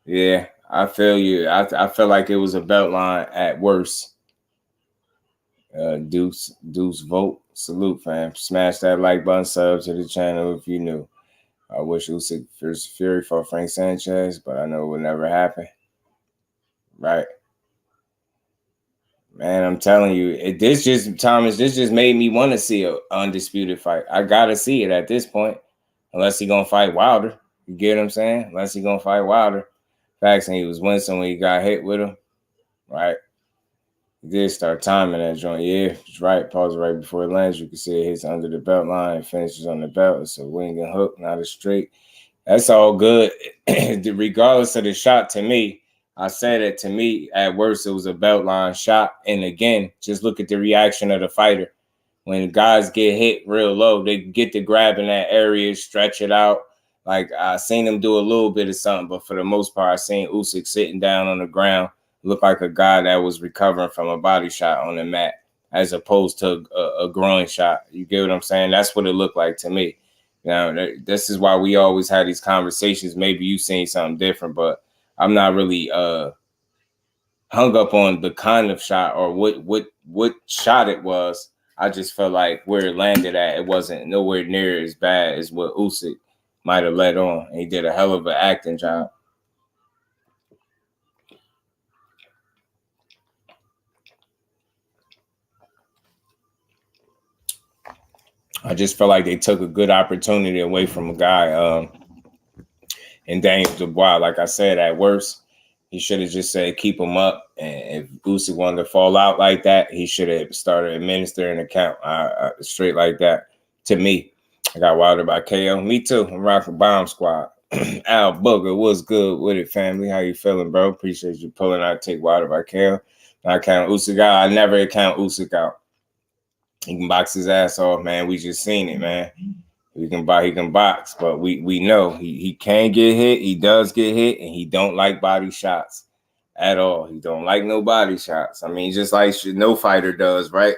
Yeah, I feel you. I feel like it was a belt line at worst. Deuce vote. Salute, fam. Smash that like button, sub to the channel if you new. I wish Usyk versus Fury for Frank Sanchez, but I know it would never happen. Right. Man, I'm telling you, this just made me want to see an undisputed fight. I gotta see it at this point, unless he gonna fight Wilder. You get what I'm saying? Unless he gonna fight Wilder. Facts, and he was wincing when he got hit with him, right? He did start timing that joint. Yeah, it's right. Pause right before it lands. You can see it hits under the belt line and finishes on the belt. It's a wing and hook, not a straight. That's all good. Regardless of the shot, to me, I said it, to me, at worst, it was a belt line shot. And again, just look at the reaction of the fighter. When guys get hit real low, they get to grab in that area, stretch it out. Like, I seen him do a little bit of something, but for the most part, I seen Usyk sitting down on the ground, look like a guy that was recovering from a body shot on the mat, as opposed to a groin shot. You get what I'm saying? That's what it looked like to me. Now, this is why we always had these conversations. Maybe you seen something different, but I'm not really hung up on the kind of shot or what shot it was. I just felt like where it landed at, it wasn't nowhere near as bad as what Usyk might have let on. And he did a hell of an acting job. I just felt like they took a good opportunity away from a guy and Daniel Dubois. Like I said, at worst, he should have just said keep him up. And if Usyk wanted to fall out like that, he should have started administering a count straight like that. To me, I got Wilder by KO. Me too. I'm rocking Bomb Squad. Al Booger, what's good with it, family? How you feeling, bro? Appreciate you pulling out. Take Wilder by KO. I count Usyk out. I never count Usyk out. He can box his ass off, man. We just seen it, man. He can box, but we know he can get hit. He does get hit, and he don't like body shots at all. He don't like no body shots. I mean, just like no fighter does, right?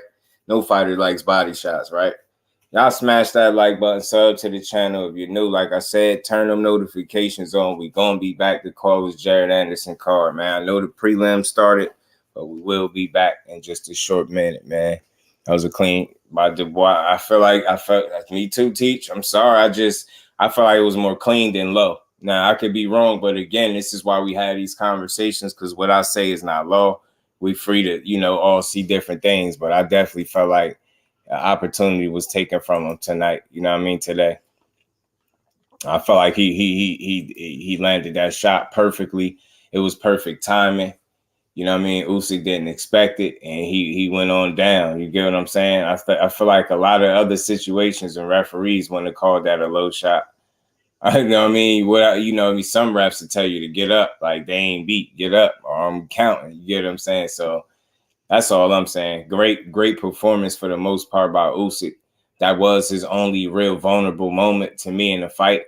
No fighter likes body shots, right? Y'all smash that like button, sub to the channel if you're new. Like I said, turn them notifications on. We gonna be back to call with Jared Anderson card, man. I know the prelim started, but we will be back in just a short minute, man. That was a clean by Dubois. I felt like me too, Teach. I'm sorry. I felt like it was more clean than low. Now I could be wrong, but again, this is why we have these conversations, because what I say is not law. We free to, all see different things, but I definitely felt like an opportunity was taken from him tonight. You know what I mean? Today, I felt like he landed that shot perfectly. It was perfect timing. You know what I mean? Usyk didn't expect it, and he went on down. You get what I'm saying? I feel like a lot of other situations and referees wouldn't have called that a low shot. You know what I mean? Some refs will tell you to get up, like they ain't beat, get up, or I'm counting. You get what I'm saying? So that's all I'm saying. Great performance for the most part by Usyk. That was his only real vulnerable moment to me in the fight,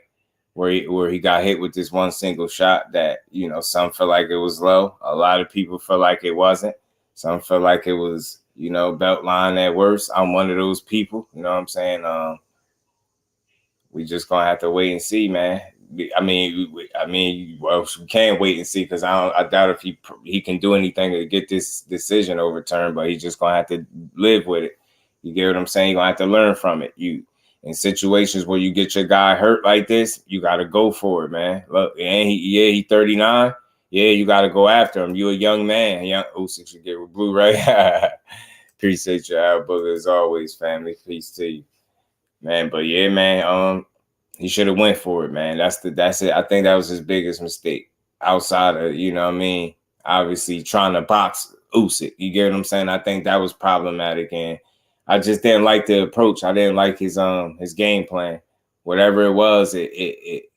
where he got hit with this one single shot that, some feel like it was low. A lot of people feel like it wasn't. Some feel like it was, belt line at worst. I'm one of those people, you know what I'm saying? we just gonna have to wait and see, man. Well, we can't wait and see because I doubt if he can do anything to get this decision overturned. But he's just gonna have to live with it. You get what I'm saying? You're gonna have to learn from it. You in situations where you get your guy hurt like this, you gotta go for it, man. Look, and he 39. Yeah, you gotta go after him. You a young man. Young Usyk should get with blue, right? Appreciate your outlook as always, family. Peace to you, man. But yeah, man. He should have went for it, man. That's it. I think that was his biggest mistake. Outside of, you know what I mean, obviously trying to box Usyk. You get what I'm saying? I think that was problematic, and I just didn't like the approach. I didn't like his game plan. Whatever it was, it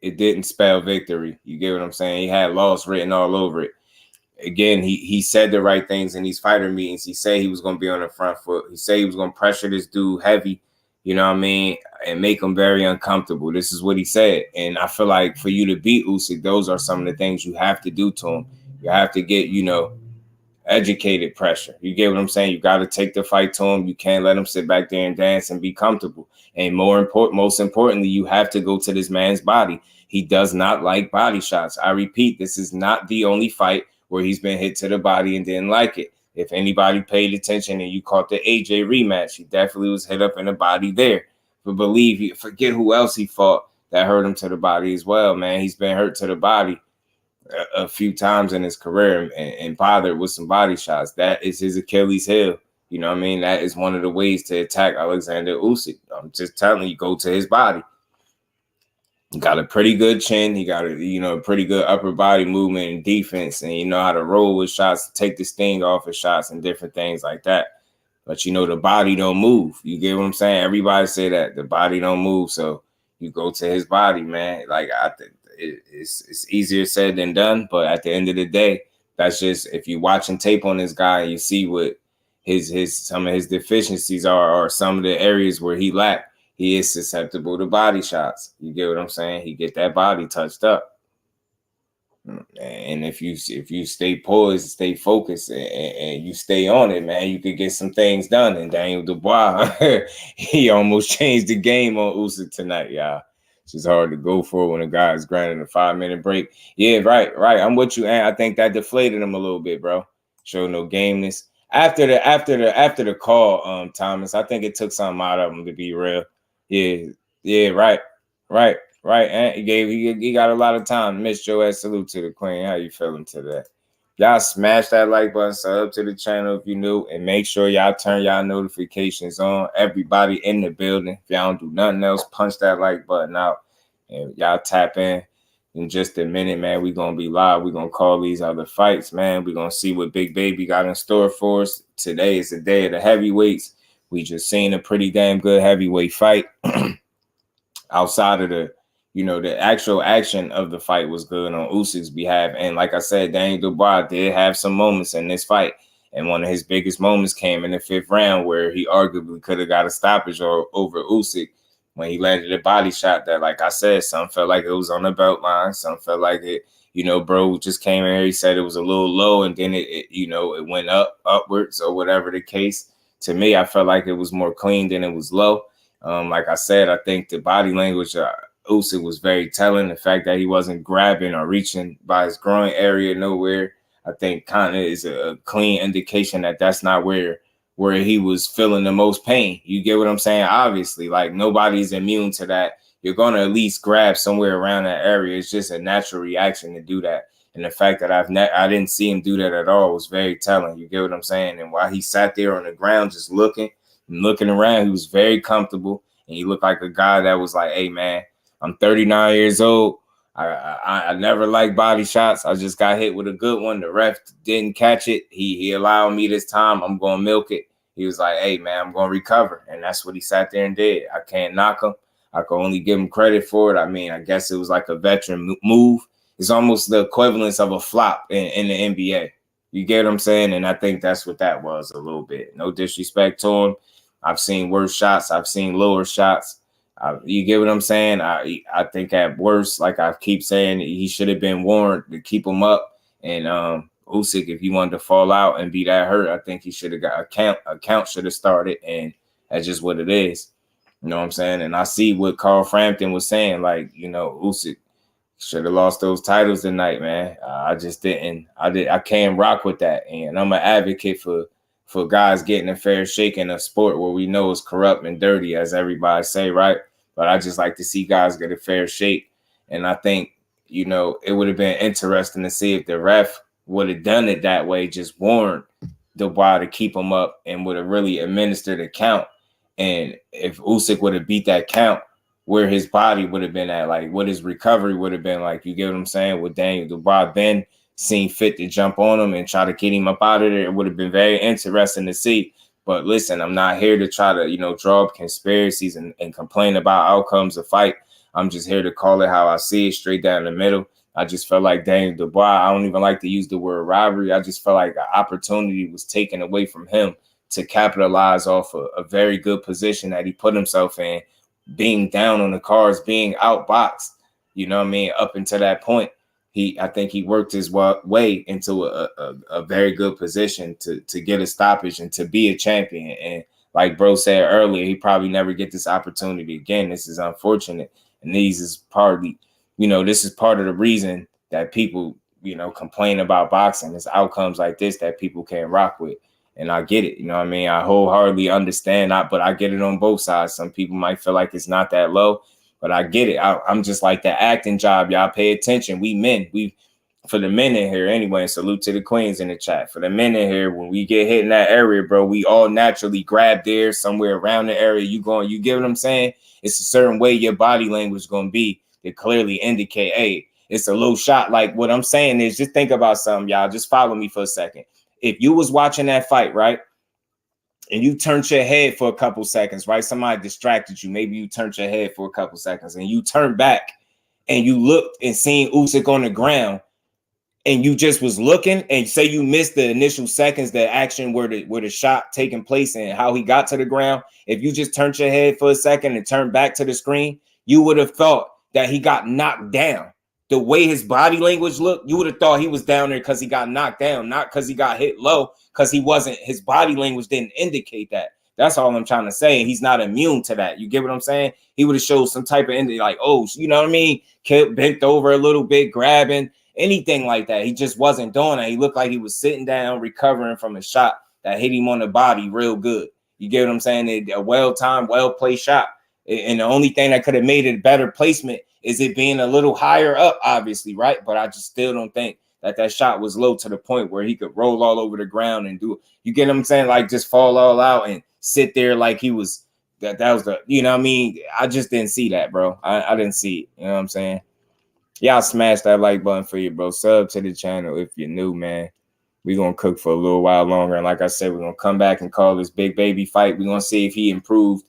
didn't spell victory. You get what I'm saying? He had loss written all over it. Again, he said the right things in these fighter meetings. He said he was going to be on the front foot. He said he was going to pressure this dude heavy, you know what I mean, and make him very uncomfortable. This is what he said. And I feel like for you to beat Usyk, those are some of the things you have to do to him. You have to get, educated pressure. You get what I'm saying? You got to take the fight to him. You can't let him sit back there and dance and be comfortable. And most importantly, you have to go to this man's body. He does not like body shots. I repeat, this is not the only fight where he's been hit to the body and didn't like it. If anybody paid attention and you caught the AJ rematch, he definitely was hit up in the body there. But forget who else he fought that hurt him to the body as well, man. He's been hurt to the body a few times in his career and bothered with some body shots. That is his Achilles heel. You know what I mean? That is one of the ways to attack Oleksandr Usyk. I'm just telling you, go to his body. He got a pretty good chin. He got a pretty good upper body movement and defense, and you know how to roll with shots, take the sting off of shots and different things like that. But the body don't move. You get what I'm saying? Everybody say that the body don't move, so you go to his body, man. Like I think it's easier said than done, but at the end of the day, that's just if you're watching tape on this guy and you see what some of his deficiencies are or some of the areas where he lacked. He is susceptible to body shots. You get what I'm saying? He get that body touched up. And if you stay poised, stay focused, and you stay on it, man, you could get some things done. And Daniel Dubois, he almost changed the game on Usyk tonight, y'all. It's just hard to go for when a guy is granted a 5-minute break. Yeah, right. I'm with you, and I think that deflated him a little bit, bro. Showed no gameness. After the call, Thomas, I think it took something out of him, to be real. Yeah, right. And he got a lot of time. Miss Joette, salute to the queen. How you feeling today? Y'all smash that like button, sub to the channel if you new, and make sure y'all turn y'all notifications on. Everybody in the building. If y'all don't do nothing else, punch that like button out. And y'all tap in just a minute, man. We're going to be live. We're going to call these other fights, man. We're going to see what Big Baby got in store for us. Today is the day of the heavyweights. We just seen a pretty damn good heavyweight fight. Outside of the actual action of the fight was good on Usyk's behalf. And like I said, Daniel Dubois did have some moments in this fight. And one of his biggest moments came in the 5th round where he arguably could have got a stoppage over Usyk when he landed a body shot that, like I said, some felt like it was on the belt line. Some felt like it, bro just came in here. He said it was a little low and then it went upwards or whatever the case. To me, I felt like it was more clean than it was low. Like I said, I think the body language Usyk was very telling. The fact that he wasn't grabbing or reaching by his groin area nowhere, I think kind of is a clean indication that that's not where he was feeling the most pain. You get what I'm saying? Obviously, like nobody's immune to that. You're going to at least grab somewhere around that area. It's just a natural reaction to do that. And the fact that I didn't see him do that at all was very telling. You get what I'm saying? And while he sat there on the ground just looking around, he was very comfortable. And he looked like a guy that was like, hey, man, I'm 39 years old. I never liked body shots. I just got hit with a good one. The ref didn't catch it. He allowed me this time. I'm going to milk it. He was like, hey, man, I'm going to recover. And that's what he sat there and did. I can't knock him. I can only give him credit for it. I mean, I guess it was like a veteran move. It's almost the equivalence of a flop in the NBA. You get what I'm saying? And I think that's what that was a little bit. No disrespect to him. I've seen worse shots. I've seen lower shots. You get what I'm saying? I think at worst, like I keep saying, he should have been warned to keep him up. And Usyk, if he wanted to fall out and be that hurt, I think he should have got a count should have started. And that's just what it is. You know what I'm saying? And I see what Carl Frampton was saying, like, you know, Usyk should have lost those titles tonight, man. I just didn't. I can't rock with that. And I'm an advocate for guys getting a fair shake in a sport where we know it's corrupt and dirty, as everybody say, right? But I just like to see guys get a fair shake. And I think, you know, it would have been interesting to see if the ref would have done it that way, just warned Dubois to keep him up and would have really administered a count. And if Usyk would have beat that count, where his body would have been at, like what his recovery would have been like. You get what I'm saying? With Daniel Dubois then seen fit to jump on him and try to get him up out of there, it would have been very interesting to see. But listen, I'm not here to try to, you know, draw up conspiracies and complain about outcomes of fight. I'm just here to call it how I see it, straight down the middle. I just felt like Daniel Dubois, I don't even like to use the word robbery. I just felt like the opportunity was taken away from him to capitalize off a very good position that he put himself in, being down on the cards, being outboxed, you know what I mean? Up until that point, I think he worked his way into a very good position to get a stoppage and to be a champion. And like bro said earlier, he probably never get this opportunity again. This is unfortunate. And this is part of the reason that people, you know, complain about boxing. It's outcomes like this that people can't rock with. And I get it, you know what I mean? I wholeheartedly understand that, but I get it on both sides. Some people might feel like it's not that low, but I get it. I'm just like the acting job. Y'all pay attention. We men, for the men in here anyway, and salute to the queens in the chat. For the men in here, when we get hit in that area, bro, we all naturally grab there somewhere around the area. You get what I'm saying? It's a certain way your body language is going to be to clearly indicate, hey, it's a low shot. Like what I'm saying is just think about something, y'all. Just follow me for a second. If you was watching that fight, right, and you turned your head for a couple seconds, right, somebody distracted you, maybe you turned your head for a couple seconds, and you turned back and you looked and seen Usyk on the ground, and you just was looking, and say you missed the initial seconds, the action where the shot taking place and how he got to the ground, if you just turned your head for a second and turned back to the screen, you would have thought that he got knocked down. The way his body language looked, you would have thought he was down there because he got knocked down, not because he got hit low, because his body language didn't indicate that. That's all I'm trying to say. And he's not immune to that. You get what I'm saying? He would have showed some type of like, oh, you know what I mean? Bent over a little bit, grabbing, anything like that. He just wasn't doing that. He looked like he was sitting down, recovering from a shot that hit him on the body real good. You get what I'm saying? A well-timed, well-placed shot. And the only thing that could have made it a better placement is it being a little higher up, obviously, right? But I just still don't think that shot was low to the point where he could roll all over the ground and do it. You get what I'm saying? Like just fall all out and sit there like he was that was the, you know what I mean? I just didn't see that, bro. I didn't see it. You know what I'm saying? Y'all smash that like button for you, bro. Sub to the channel if you're new, man. We're going to cook for a little while longer. And like I said, we're going to come back and call this big baby fight. We're going to see if he improved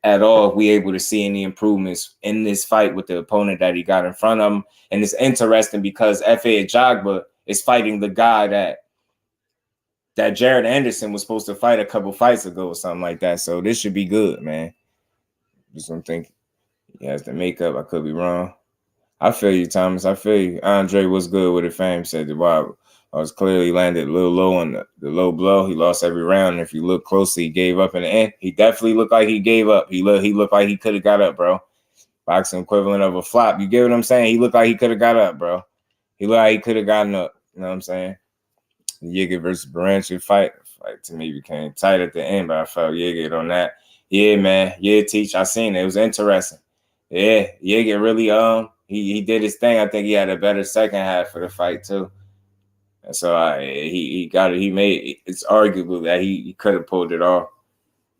at all, if we able to see any improvements in this fight with the opponent that he got in front of him. And it's interesting because F.A. Ajagba is fighting the guy that Jared Anderson was supposed to fight a couple fights ago or something like that. So this should be good, man. Just don't think he has the makeup. I could be wrong. I feel you, Thomas. I feel you. Andre was good with it. Fame said that wow, I was clearly landed a little low on the low blow. He lost every round. And if you look closely, he gave up in the end. He definitely looked like he gave up. He looked like he could have got up, bro. Boxing equivalent of a flop. You get what I'm saying? He looked like he could have got up, bro. He looked like he could have gotten up. You know what I'm saying? The Yiga versus Baranchi fight to me became tight at the end, but I felt Yiga on that. Yeah, man. Yeah, Teach. I seen it. It was interesting. Yeah, Yiga really he did his thing. I think he had a better second half for the fight too. And so he got it. He made it's arguable that he could have pulled it off.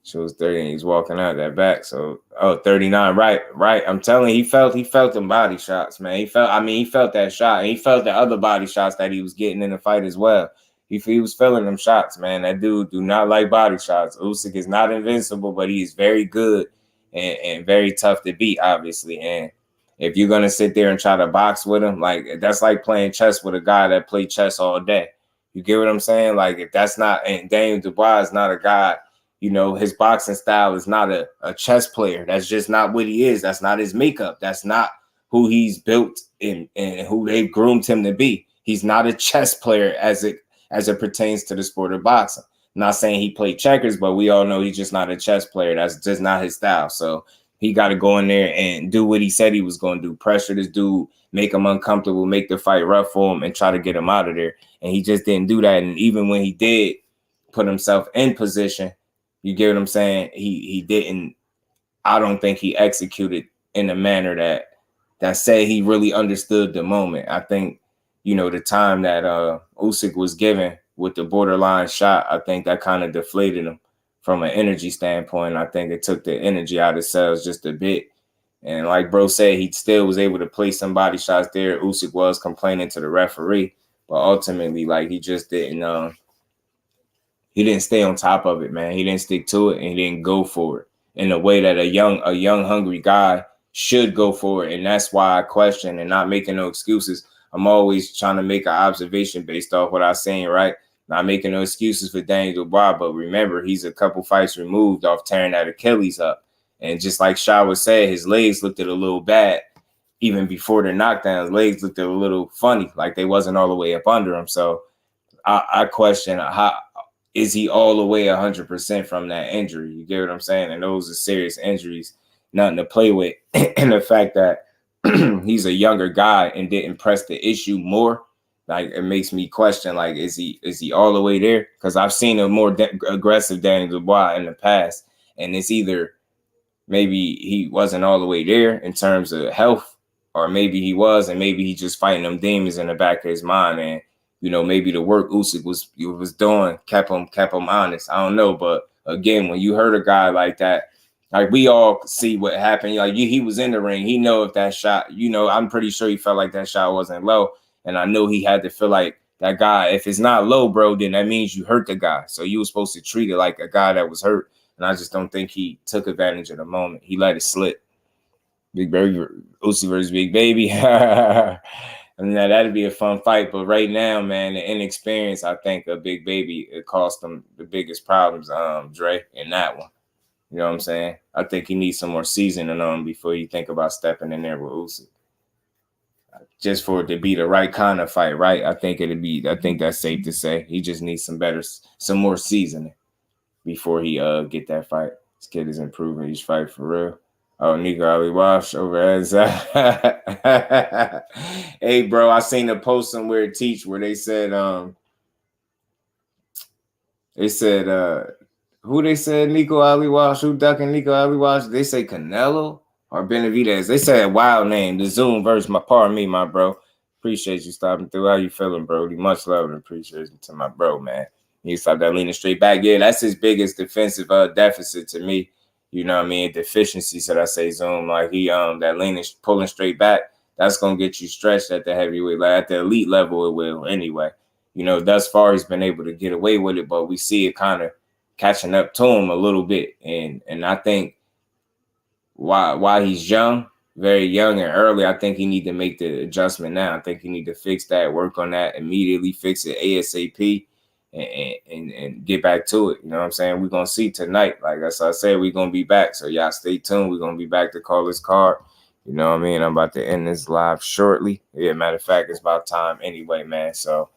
She was 30 and he's walking out that back. So 39, right. I'm telling you, he felt them body shots, man. He felt that shot. And he felt the other body shots that he was getting in the fight as well. He was feeling them shots, man. That dude do not like body shots. Usyk is not invincible, but he is very good and very tough to beat, obviously. And if you're going to sit there and try to box with him, like that's like playing chess with a guy that played chess all day. You get what I'm saying? Like if that's not, and Daniel Dubois is not a guy, you know, his boxing style is not a chess player. That's just not what he is. That's not his makeup. That's not who he's built and who they've groomed him to be. He's not a chess player as it pertains to the sport of boxing. not saying he played checkers, but we all know he's just not a chess player. That's just not his style. So he got to go in there and do what he said he was going to do. Pressure this dude, make him uncomfortable, make the fight rough for him, and try to get him out of there. And he just didn't do that. And even when he did put himself in position, you get what I'm saying? He didn't. I don't think he executed in a manner that said he really understood the moment. I think, the time that Usyk was given with the borderline shot, I think that kind of deflated him from an energy standpoint. I think it took the energy out of cells just a bit. And like bro said, he still was able to place some body shots there. Usyk was complaining to the referee, but ultimately, like, he just didn't stay on top of it, man. He didn't stick to it, and he didn't go for it in a way that a young, hungry guy should go for it. And that's why I question, and not making no excuses. I'm always trying to make an observation based off what I've seen, right? Not making no excuses for Daniel Dubois, but remember, he's a couple fights removed off tearing that Achilles up. And just like Shaw was said, his legs looked a little bad. Even before the knockdown, his legs looked a little funny, like they wasn't all the way up under him. So I question, how is he all the way 100% from that injury? You get what I'm saying? And those are serious injuries, nothing to play with. And the fact that he's a younger guy and didn't press the issue more, like, it makes me question, like, is he all the way there? Because I've seen a more aggressive Daniel Dubois in the past, and it's either maybe he wasn't all the way there in terms of health, or maybe he was, and maybe he just fighting them demons in the back of his mind, and maybe the work Usyk was doing kept him honest. I don't know, but again, when you hurt a guy like that, like, we all see what happened. Like, he was in the ring. He know if that shot, I'm pretty sure he felt like that shot wasn't low. And I know he had to feel like that guy, if it's not low, bro, then that means you hurt the guy. So you were supposed to treat it like a guy that was hurt. And I just don't think he took advantage of the moment. He let it slip. Big Baby, Usyk versus Big Baby. And that'd be a fun fight. But right now, man, the inexperience, I think, of Big Baby, it cost him the biggest problems, Dre, in that one. You know what I'm saying? I think he needs some more seasoning on him before you think about stepping in there with Usyk. Just for it to be the right kind of fight, right? I think that's safe to say. He just needs some more seasoning before he get that fight. This kid is improving each fight for real. Oh, Nico Ali Wash over at Hey, bro, I seen a post somewhere where they said who they said Nico Ali Wash, who ducking Nico Ali Wash? They say Canelo or Benavidez. They said wild name. The Zoom verse, pardon me, my bro. Appreciate you stopping through. How you feeling, Brody? Much love and appreciation to my bro, man. He stopped that leaning straight back. Yeah, that's his biggest defensive deficit to me. You know what I mean? Deficiency, should I say, Zoom. Like, he that leaning, pulling straight back, that's gonna get you stretched at the heavyweight, like at the elite level, it will anyway. Thus far he's been able to get away with it, but we see it kind of catching up to him a little bit. And I think why he's young, very young and early, I think he need to make the adjustment now. I think he need to fix that, work on that immediately, fix it ASAP, and get back to it. You know what I'm saying? We're going to see tonight. Like I said, we're going to be back. So y'all stay tuned. We're going to be back to call this card. You know what I mean? I'm about to end this live shortly. Yeah, matter of fact, it's about time anyway, man. So,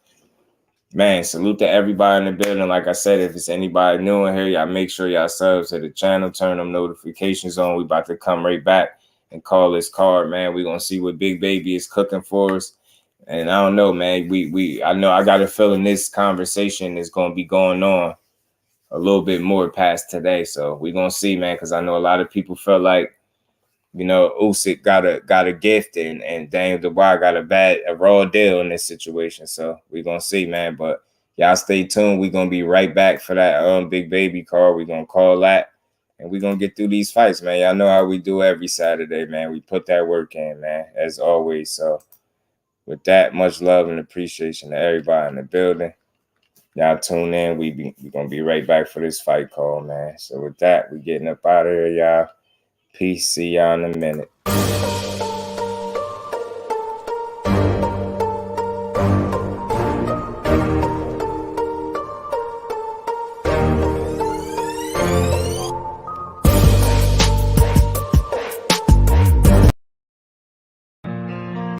man, salute to everybody in the building. Like I said, if it's anybody new in here, y'all make sure y'all subs to the channel, turn them notifications on. We about to come right back and call this card, man. We're going to see what Big Baby is cooking for us. And I don't know, man. I know I got a feeling this conversation is going to be going on a little bit more past today. So we're going to see, man, because I know a lot of people felt like, Usyk got a gift and Daniel Dubois got a raw deal in this situation. So we're going to see, man. But y'all stay tuned. We're going to be right back for that Big Baby card. We're going to call that. And we're going to get through these fights, man. Y'all know how we do every Saturday, man. We put that work in, man, as always. So with that, much love and appreciation to everybody in the building. Y'all tune in. We're going to be right back for this fight call, man. So with that, we getting up out of here, y'all. Peace. See y'all in a minute.